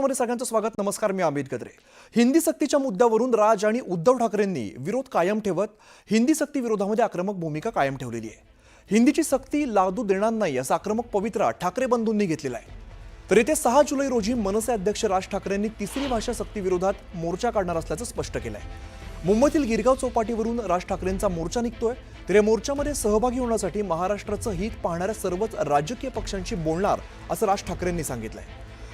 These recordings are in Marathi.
चर्चामध्ये सगळ्यांचं स्वागत. नमस्कार, मी अमित गद्रे. हिंदी सक्तीच्या मुद्द्यावरून राज आणि उद्धव ठाकरेंनी विरोध कायम ठेवत हिंदी सक्ती विरोधामध्ये आक्रमक भूमिका कायम ठेवलेली आहे. हिंदीची सक्ती लादू देणार नाही असा आक्रमक पवित्रा ठाकरे बंधूंनी घेतलेला आहे. तर येत्या 6 जुलै रोजी मनसे अध्यक्ष राज ठाकरेंनी तिसरी भाषा सक्ती विरोधात मोर्चा काढणार असल्याचं स्पष्ट केलं आहे. मुंबईतील गिरगाव चौपाटीवरून राज ठाकरेंचा मोर्चा निघतोय. तर या मोर्चामध्ये सहभागी होण्यासाठी महाराष्ट्राचं हित पाहणाऱ्या सर्वच राजकीय पक्षांशी बोलणार असं राज ठाकरेंनी सांगितलंय.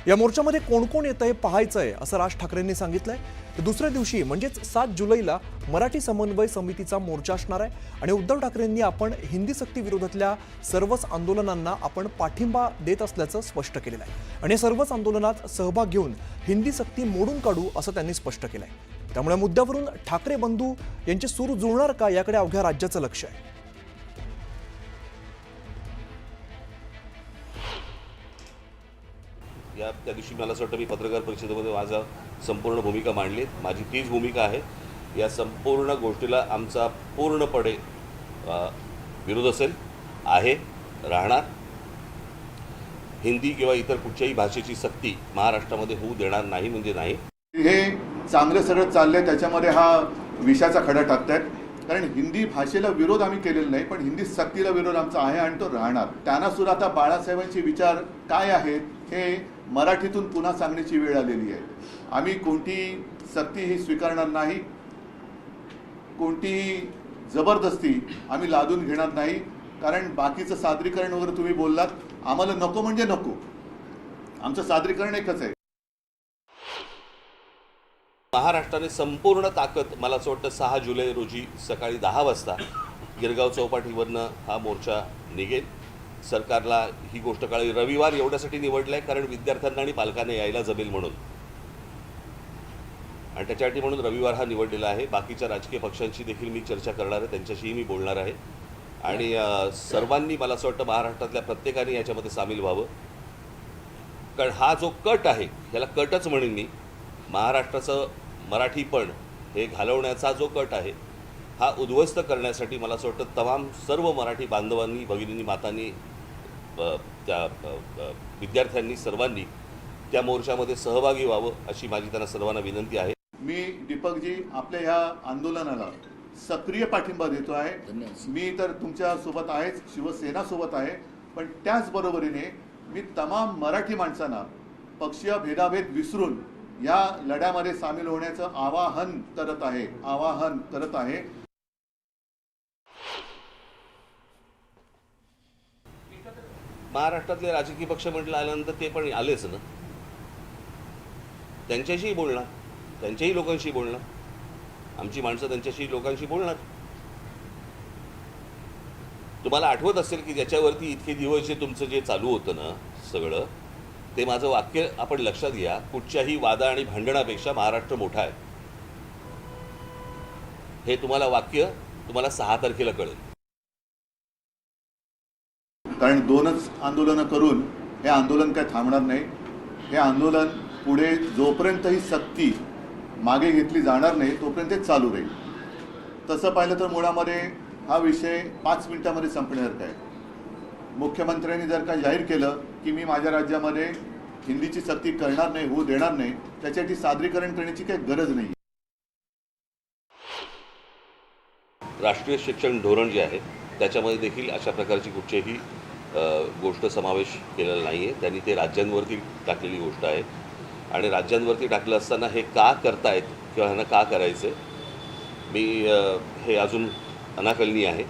या मोर्चामध्ये कोण कोण येतंय पाहायचंय असं राज ठाकरेंनी सांगितलंय. तर दुसऱ्या दिवशी म्हणजेच 7 जुलैला मराठी समन्वय समितीचा मोर्चा असणार आहे आणि उद्धव ठाकरेंनी आपण हिंदी सक्ती विरोधातल्या सर्वच आंदोलनांना आपण पाठिंबा देत असल्याचं स्पष्ट केलेलं आहे आणि या सर्वच आंदोलनात सहभाग घेऊन हिंदी सक्ती मोडून काढू असं त्यांनी स्पष्ट केलंय. त्यामुळे मुद्द्यावरून ठाकरे बंधू यांचे सूर जुळणार का याकडे अवघ्या राज्याचं लक्ष आहे. त्या दिवशी मला असं वाटतं मी पत्रकार परिषदेमध्ये माझा संपूर्ण भूमिका मांडली. माझी तीच भूमिका आहे. या संपूर्ण गोष्टीला आमचा पूर्णपणे विरोध असेल, आहे, राहणार. हिंदी किंवा इतर कुठच्याही भाषेची सक्ती महाराष्ट्रामध्ये होऊ देणार नाही म्हणजे नाही. हे चांगलं सगळं चाललंय त्याच्यामध्ये हा विषाचा खडा टाकतायत. कारण हिंदी भाषेला विरोध आम्ही केलेला नाही, पण हिंदी सक्तीला विरोध आमचा आहे आणि तो राहणार. त्यांना सुद्धा आता बाळासाहेबांचे विचार काय आहेत हे मराठीतून पुन्हा सांगण्याची वेळ आलेली आहे. आम्ही कोणतीही सक्ती ही स्वीकारणार नाही, कोणतीही जबरदस्ती आम्ही लादून घेणार नाही. कारण बाकीचं सादरीकरण वगैरे तुम्ही बोललात, आम्हाला नको म्हणजे नको. आमचं सादरीकरण एकच आहे. महाराष्ट्राने संपूर्ण ताकद मला असं वाटतं 6 जुलै रोजी सकाळी 10 वाजता गिरगाव चौपाटीवरनं हा मोर्चा निघेल. सरकारला ही गोष्ट कळली. रविवार एवढ्यासाठी निवडला आहे कारण विद्यार्थ्यांना आणि पालकांना यायला जमेल म्हणून, आणि त्याच्यासाठी म्हणून रविवार हा निवडलेला आहे. बाकीच्या राजकीय पक्षांशी देखील मी चर्चा करणार आहे, त्यांच्याशीही मी बोलणार आहे आणि सर्वांनी मला असं वाटतं महाराष्ट्रातल्या प्रत्येकाने याच्यामध्ये सामील व्हावं. कारण हा जो कट आहे ह्याला कटच म्हणेन मी. महाराष्ट्राचं मराठीपण हे घालवण्याचा जो कट आहे हा उद्ध्वस्त करण्यासाठी मला असं वाटतं तमाम सर्व मराठी बांधवांनी, भगिनींनी, मातांनी, त्या विद्यार्थ्यांनी सर्वांनी त्या मोर्चामध्ये सहभागी व्हावं अशी माझी त्यांना सर्वांना विनंती आहे. मी दीपकजी आपल्या ह्या आंदोलनाला सक्रिय पाठिंबा देतो आहे. मी तर तुमच्या सोबत आहेच, शिवसेना सोबत आहे, पण त्याचबरोबरीने मी तमाम मराठी माणसांना पक्षीय भेदाभेद विसरून या लढ्यामध्ये सामील होण्याचं आवाहन करत आहे. महाराष्ट्रातले राजकीय पक्ष म्हटलं आल्यानंतर ते पण आलेच ना, त्यांच्याशीही बोलणार, त्यांच्याही लोकांशी बोलणार. आमची माणसं त्यांच्याशी लोकांशी बोलणार. तुम्हाला आठवत असेल की ज्याच्यावरती इतके दिवस जे तुमचं जे चालू होतं ना सगळं, ते माझं वाक्य आपण लक्षात घ्या. कुठच्याही वादा आणि भांडणापेक्षा महाराष्ट्र मोठा आहे. हे तुम्हाला वाक्य 6 तारखेला कळेल. कारण 2च आंदोलनं करून हे आंदोलन काय थांबणार नाही. हे आंदोलन पुढे जोपर्यंत ही सक्ती मागे घेतली जाणार नाही तोपर्यंत ते चालू राहील. तसं पाहिलं तर मुळामध्ये हा विषय 5 मिनिटांमध्ये संपण्यासारखा आहे. मुख्यमंत्र्यांनी जर का जाहीर केलं की मी माझ्या राज्यामध्ये हिंदीची सक्ती करणार नाही, होऊ देणार नाही, त्याच्यासाठी सादरीकरण करण्याची काही गरज नाही. राष्ट्रीय शिक्षण धोरण जे आहे त्याच्यामध्ये देखील अशा प्रकारची कुठचीही गोष्ट समावेश केलेला नाही आहे. त्यांनी ते राज्यांवरती टाकलेली गोष्ट आहे आणि राज्यांवरती टाकलं असताना हे का करतायत किंवा ह्यांना का करायचं मी हे अजून अनाकलनीय आहे.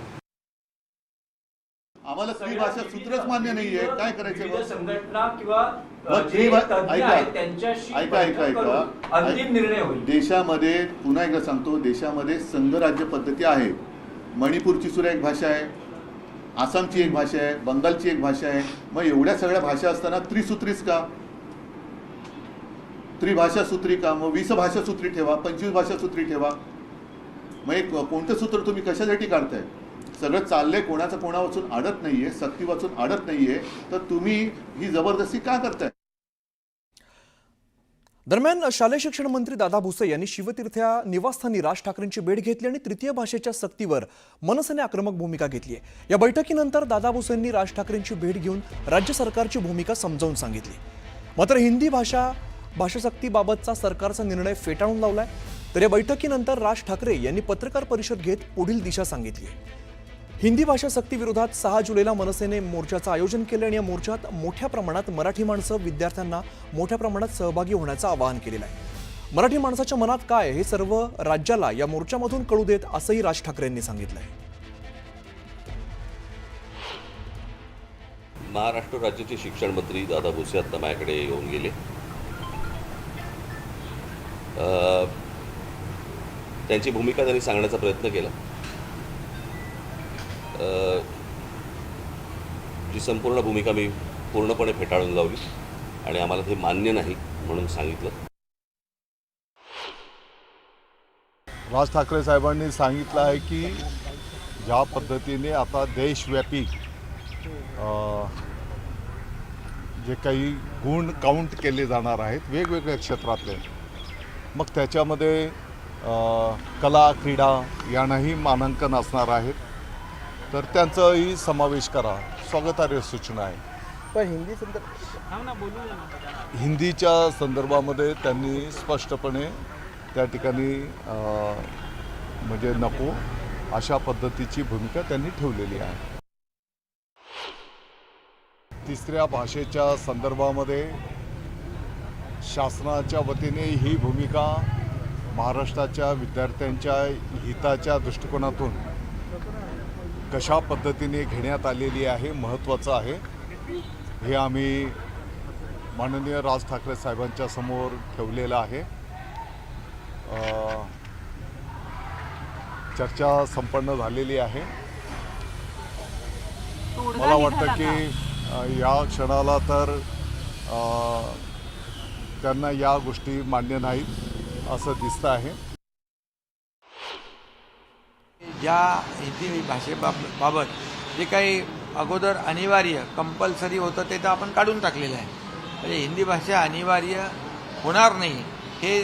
आम्हाला त्रिभाषा सूत्रच मान्य नाहीये. काय करायचं? संघटना किंवा अंतिम निर्णय होईल. देशामध्ये पुन्हा एकदा सांगतो, देशामध्ये संघ राज्य पद्धती आहे. मणिपूरची सुद्धा एक भाषा आहे, आसामची एक भाषा आहे, बंगालची एक भाषा आहे. मग एवढ्या सगळ्या भाषा असताना त्रिसूत्रीच का? त्रिभाषा सूत्री का? मग 20 भाषा सूत्री ठेवा, 25 भाषा सूत्री ठेवा. मग एक कोणतं सूत्र तुम्ही कशासाठी काढताय? सगळं चाललंय, कोणाचं कोणा वाचून अडत नाहीये, सक्ती वाचून अडत नाहीये, तर तुम्ही ही जबरदस्ती का करताय? दरम्यान शालेय शिक्षण मंत्री दादा भुसे यांनी शिवतीर्थ या निवासस्थानी राज ठाकरेंची भेट घेतली आणि तृतीय भाषेच्या सक्तीवर मनसेने आक्रमक भूमिका घेतली आहे. या बैठकीनंतर दादा भुसेंनी राज ठाकरेंची भेट घेऊन राज्य सरकारची भूमिका समजावून सांगितली. मात्र हिंदी भाषा भाषासक्तीबाबतचा सरकारचा निर्णय फेटाळून लावलाय. तर या बैठकीनंतर राज ठाकरे यांनी पत्रकार परिषद घेत पुढील दिशा सांगितली. हिंदी भाषा सक्ती विरोधात 6 जुलैला मनसेने मोर्चाचं आयोजन केलं आणि या मोर्चात मोठ्या प्रमाणात मराठी माणसं विद्यार्थ्यांना मोठ्या प्रमाणात सहभागी होण्याचं आवाहन केलेलं आहे. मराठी माणसाच्या मनात काय हे सर्व राज्याला या मोर्चामधून कळू देत असंही राज ठाकरेंनी सांगितलंय. महाराष्ट्र राज्याचे शिक्षण मंत्री दादा भुसे आता माझ्याकडे येऊन गेले. त्यांची भूमिका त्यांनी सांगण्याचा प्रयत्न केला. जी संपूर्ण भूमिका मी पूर्णपणे फेटाळून लावली आणि आम्हाला ते मान्य नाही म्हणून सांगितलं. राज ठाकरे साहेबांनी सांगितलं आहे की ज्या पद्धतीने आता देशव्यापी जे काही गुण काउंट केले जाणार आहेत वेगवेगळ्या क्षेत्रातले, मग त्याच्यामध्ये कला क्रीडा यांनाही मानांकन असणार आहेत, तर त्यांचाही समावेश करा, स्वागतार्ह सूचना आहे. पण हिंदीच्या संदर्भामध्ये त्यांनी स्पष्टपणे त्या ठिकाणी म्हणजे नको अशा पद्धतीची भूमिका त्यांनी ठेवलेली आहे. तिसऱ्या भाषेच्या संदर्भामध्ये शासनाच्या वतीने ही भूमिका महाराष्ट्राच्या विद्यार्थ्यांच्या हिताच्या दृष्टिकोनातून कशा पद्धतीने घेण्यात आलेली आहे महत्त्वाचं आहे. हे आम्ही माननीय राज ठाकरे साहेबांच्या समोर ठेवलेलं आहे. चर्चा संपन्न झालेली आहे. मला वाटतं की या क्षणाला तर त्यांना या गोष्टी मान्य नाहीत असं दिसतं आहे. ज्या हिंदी भाषेबाबत जे काही अगोदर अनिवार्य कंपल्सरी होतं ते तर आपण काढून टाकलेलं आहे. म्हणजे हिंदी भाषा अनिवार्य होणार नाही हे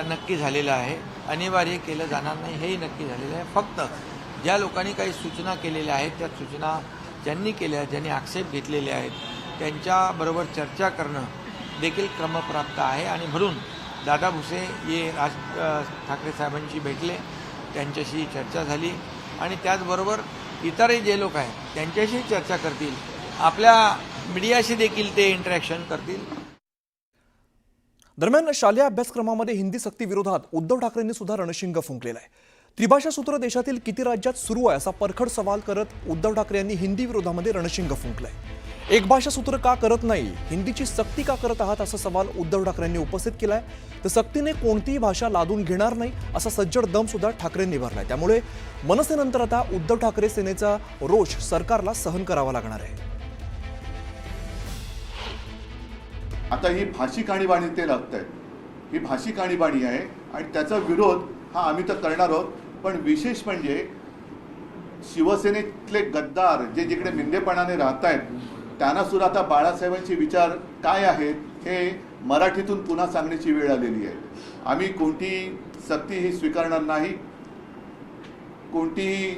नक्की झालेलं आहे. अनिवार्य केलं जाणार नाही हेही नक्की झालेलं आहे. फक्त ज्या लोकांनी काही सूचना केलेल्या आहेत त्या सूचना ज्यांनी केल्या, ज्यांनी आक्षेप घेतलेले आहेत त्यांच्याबरोबर चर्चा करणं देखील क्रमप्राप्त आहे. आणि म्हणून दादा भुसे हे राज ठाकरे साहेबांशी भेटले, त्यांच्याशी चर्चा झाली आणि त्याचबरोबर इतरही जे लोक आहेत त्यांच्याशी चर्चा करतील, आपल्या मीडियाशी देखील ते इंटरॅक्शन करतील. दरम्यान शालेय अभ्यासक्रमामध्ये हिंदी सक्ती विरोधात उद्धव ठाकरेंनी सुद्धा रणशिंग फुंकलेला आहे. त्रिभाषा सूत्र देशातील किती राज्यात सुरू आहे असा परखड सवाल करत उद्धव ठाकरे यांनी हिंदी विरोधामध्ये रणशिंग फुंकलंय. एक भाषा सूत्र का करत नाही, हिंदीची सक्ती का करत आहात असा सवाल उद्धव ठाकरेंनी उपस्थित केलाय. तर सक्तीने कोणतीही भाषा लादून घेणार नाही असा सज्जड दम सुद्धा ठाकरेंनी भरलाय. त्यामुळे मनसेनंतर आता उद्धव ठाकरे सेनेचा रोष सरकारला सहन करावा लागणार आहे. आता ही भाषिक आणीबाणी ते लागत आहे. ही भाषिक आणीबाणी आहे आणि त्याचा विरोध हा आम्ही तर करणार आहोत. पण विशेष म्हणजे शिवसेनेतले गद्दार जे जिकडे मिंदेपणाने राहत आहेत त्यांना सुद्धा आता बाळासाहेबांचे विचार काय आहेत हे मराठीतून पुन्हा सांगण्याची वेळ आलेली आहे. आम्ही कोणतीही सक्ती ही स्वीकारणार नाही, कोणतीही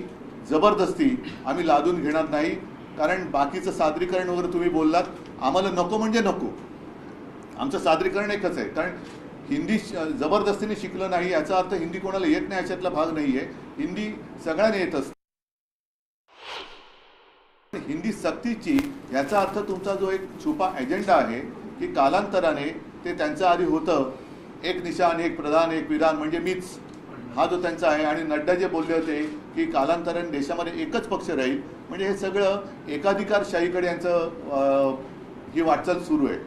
जबरदस्ती आम्ही लादून घेणार नाही. कारण बाकीचं सादरीकरण वगैरे तुम्ही बोललात, आम्हाला नको म्हणजे नको. आमचं सादरीकरण एकच आहे. कारण हिंदी जबरदस्तीने शिकलं नाही याचा अर्थ हिंदी कोणाला येत नाही याच्यातला भाग नाही आहे. हिंदी सगळ्यांना येत असते. हिंदी सक्तीची याचा अर्थ तुमचा जो एक छुपा एजेंडा आहे की कालांतराने ते त्यांचं आधी होतं एक निशाण एक प्रधान एक विधान म्हणजे मीच, हा जो त्यांचा आहे. आणि नड्डा जे बोलले होते की कालांतराने देशामध्ये एकच पक्ष राहील, म्हणजे हे सगळं एकाधिकारशाहीकडे यांचं ही वाटचाल सुरू आहे.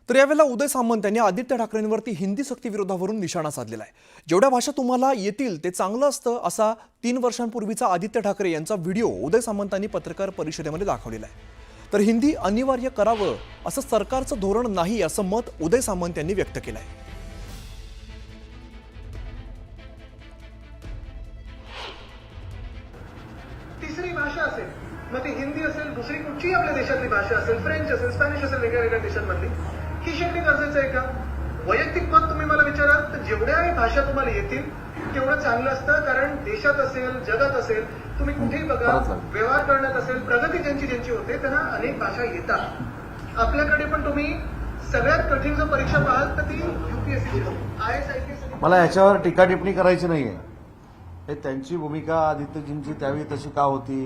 तर यावेळेला उदय सामंत यांनी आदित्य ठाकरेंवरती हिंदी सक्ती विरोधावरून निशाणा साधलेला आहे. जेवढ्या भाषा तुम्हाला येतील ते चांगलं असतं असा 3 वर्षांपूर्वीचा आदित्य ठाकरे यांचा व्हिडिओ उदय सामंतांनी पत्रकार परिषदेमध्ये दाखवलेला आहे. तर हिंदी अनिवार्य करावं असं सरकारचं धोरण नाही असं मत उदय सामंत यांनी व्यक्त केलं आहे. तिसरी भाषा असेल, मग ती हिंदी असेल, दुसरी कुठची आपल्या देशातली भाषा असेल, फ्रेंच असेल, स्पॅनिश असेल, वेगळ्या वेगळ्या देशांमधली, ही शिकणे गरजेचं आहे का? वैयक्तिक मत तुम्ही मला विचाराल तर जेवढ्याही भाषा तुम्हाला येतील तेवढं चांगलं असतं. कारण देशात असेल, जगात असेल, तुम्ही कुठेही बघा, व्यवहार करण्यात असेल, प्रगती ज्यांची ज्यांची होते त्यांना अनेक भाषा येतात. आपल्याकडे पण तुम्ही सगळ्यात कठीण जर परीक्षा पाहाल तर ती युपीएससी IAS मला याच्यावर टीका टिप्पणी करायची नाहीये. हे त्यांची भूमिका आदित्यजींची त्यावेळी तशी का होती,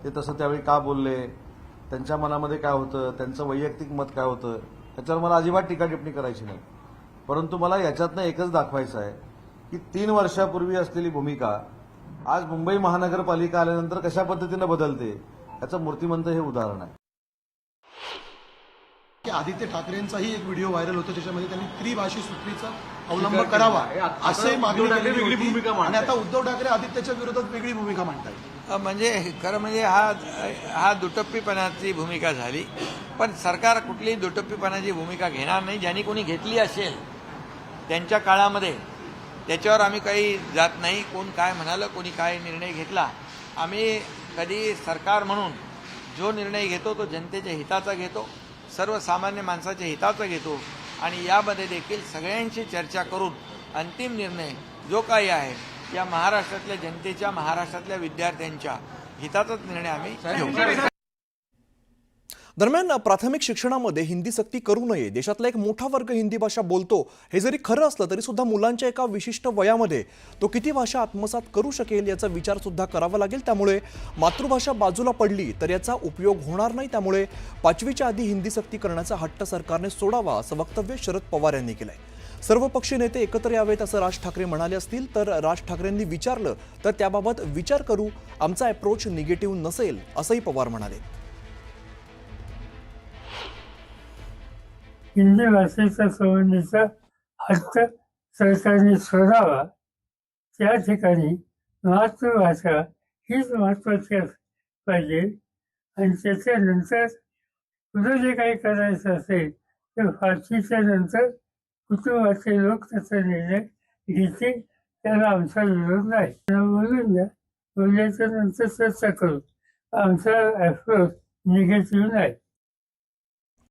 ते तसं त्यावेळी का बोलले, त्यांच्या मनामध्ये काय होतं, त्यांचं वैयक्तिक मत काय होतं, त्याच्यावर मला अजिबात टीका टिप्पणी करायची नाही. परंतु मला याच्यातनं एकच दाखवायचं आहे की 3 वर्षापूर्वी असलेली भूमिका आज मुंबई महानगरपालिका आल्यानंतर कशा पद्धतीनं बदलते याचं मूर्तिमंत हे उदाहरण आहे. की आदित्य ठाकरेंचाही एक व्हिडिओ व्हायरल होतो ज्याच्यामध्ये त्यांनी त्रिभाषी सूत्रीचा अवलंब करावा असे मागणी केलेली होती. आणि आता उद्धव ठाकरे आदित्यच्या विरोधात वेगळी भूमिका मांडतायत. म्हणजे खरं म्हणजे हा दुटप्पीपणाची भूमिका झाली. पण सरकार कुठलीही दुटप्पीपणाची भूमिका घेणार नाही. ज्यांनी कोणी घेतली असेल त्यांच्या काळामध्ये त्याच्यावर आम्ही काही जात नाही. कोण काय म्हणालं, कोणी काय निर्णय घेतला, आम्ही कधी सरकार म्हणून जो निर्णय घेतो तो जनतेच्या हिताचा घेतो, सर्वसामान्य माणसाच्या हिताचा घेतो आणि यामध्ये देखील सगळ्यांशी चर्चा करून अंतिम निर्णय जो काही आहे या महाराष्ट्रातल्या जनतेच्या, महाराष्ट्रातल्या विद्यार्थ्यांच्या हिताचाच निर्णय आम्ही घेऊ. दरम्यान प्राथमिक शिक्षणामध्ये हिंदी सक्ती करू नये, देशातला एक मोठा वर्ग हिंदी भाषा बोलतो हे जरी खरं असलं तरी सुद्धा मुलांच्या एका विशिष्ट वयामध्ये तो किती भाषा आत्मसात करू शकेल याचा विचार सुद्धा करावा लागेल. त्यामुळे मातृभाषा बाजूला पडली तर याचा उपयोग होणार नाही. त्यामुळे 5वीच्या आधी हिंदी सक्ती करण्याचा हट्ट सरकारने सोडावा असं वक्तव्य शरद पवार यांनी केलंय. सर्वपक्षीय नेते एकत्र यावेत असं राज ठाकरे म्हणाले असतील तर राज ठाकरेंनी विचारलं तर त्याबाबत विचार करू, आमचा अप्रोच निगेटिव्ह नसेल असंही पवार म्हणाले. हिंदी भाषेचा संबंधीचा हट्ट सरकारने सोडावा. त्या ठिकाणी मातृभाषा हीच महत्वाची पाहिजे आणि त्याच्यानंतर पुढं जे काही करायचं असेल तर 5वीच्या नंतर कुटुंबाचे लोक त्याचा निर्णय घेतील. त्याला आमचा विरोध नाही. बोलून द्या, बोलल्याच्या नंतर चर्चा करू. आमचा अप्रोच निगेटिव्ह नाही.